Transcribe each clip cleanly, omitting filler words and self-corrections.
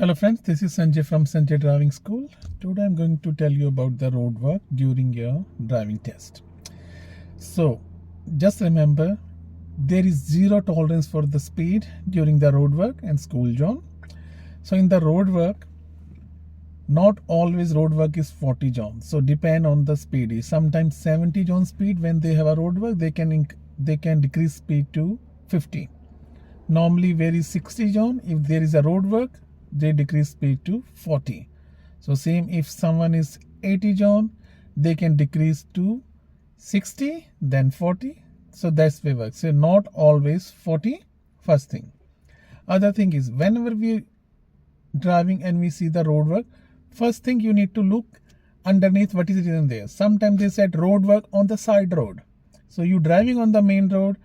Hello friends, this is Sanjay from Sanjay Driving School. Today I'm going to tell you about the road work during your driving test. So just remember, there is zero tolerance for the speed during the road work and school zone. So in the road work, not always road work is 40 zone. So depend on the speed. Sometimes 70 zone speed when they have a road work, they can decrease speed to 50. Normally where is 60 zone, if there is a road work, they decrease speed to 40. So same, if someone is 80 zone, they can decrease to 60, then 40. So that's way works. So not always 40, first thing. Other thing is, whenever we driving and we see the road work, first thing you need to look underneath what is written there. Sometimes they said road work on the side road. So you driving on the main road,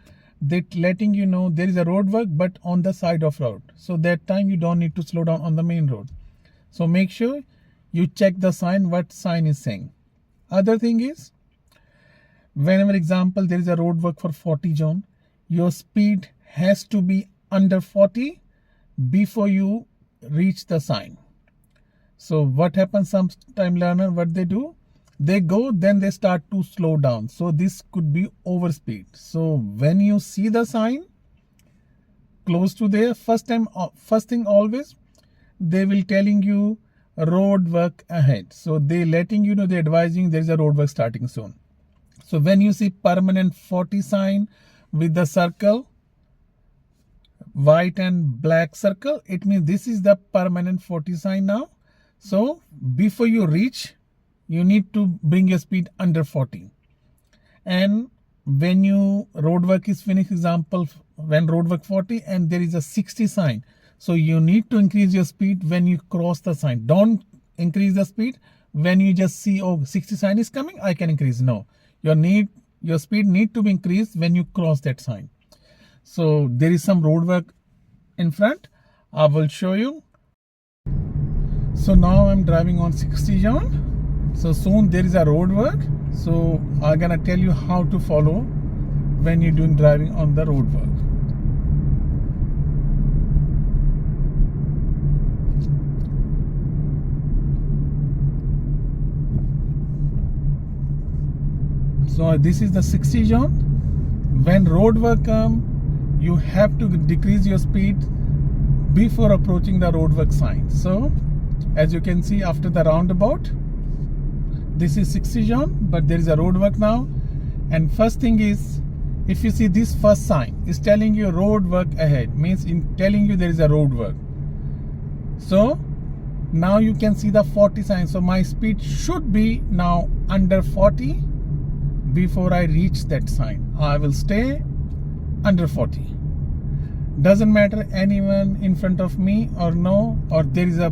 they letting you know there is a road work but on the side of road. So that time you don't need to slow down on the main road. So make sure you check the sign, what sign is saying. Other thing is, whenever example there is a road work for 40 zone, your speed has to be under 40 before you reach the sign. So what happens, sometime learner, what they do, they go, then they start to slow down. So this could be overspeed. So when you see the sign close to there, first thing always, they will telling you road work ahead. So they letting you know, they advising there is a road work starting soon. So when you see permanent 40 sign with the circle, white and black circle, it means this is the permanent 40 sign now. So before you reach, you need to bring your speed under 40. And when you road work is finished, example, when road work 40 and there is a 60 sign, so you need to increase your speed when you cross the sign. Don't increase the speed when you just see, oh, 60 sign is coming, I can increase. No, your speed need to be increased when you cross that sign. So there is some road work in front. I will show you. So now I'm driving on 60 zone. So soon there is a road work. So I'm gonna tell you how to follow when you're doing driving on the road work. So this is the 60 zone. When road work come, you have to decrease your speed before approaching the road work sign. So as you can see, after the roundabout, this is 60 zone, but there is a road work now. And first thing is, if you see this first sign is telling you road work ahead, means in telling you there is a road work. So now you can see the 40 sign. So my speed should be now under 40 before I reach that sign. I will stay under 40. Doesn't matter anyone in front of me or no, or there is a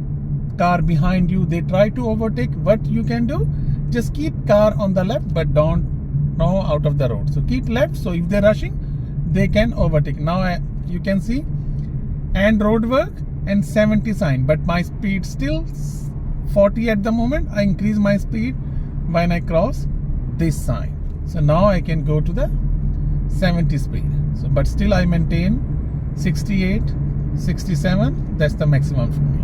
car behind you, they try to overtake. What you can do, just keep car on the left, but don't out of the road. So keep left, so if they're rushing, they can overtake. Now you can see and road work and 70 sign, but my speed still 40 at the moment. I increase my speed when I cross this sign. So now I can go to the 70 speed. So but still I maintain 68, 67, that's the maximum for me.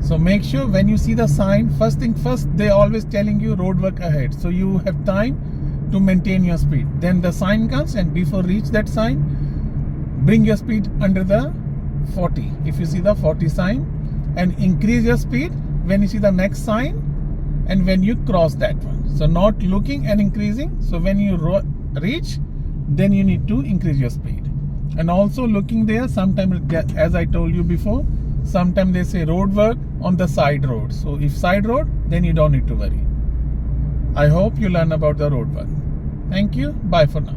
So make sure when you see the sign, first thing first, they always telling you road work ahead. So you have time to maintain your speed. Then the sign comes, and before reach that sign, bring your speed under the 40. If you see the 40 sign, and increase your speed when you see the next sign and when you cross that one. So not looking and increasing. So when you reach, then you need to increase your speed. And also looking there, sometimes, as I told you before, sometimes they say road work on the side road. So if side road, then you don't need to worry. I hope you learn about the road work. Thank you. Bye for now.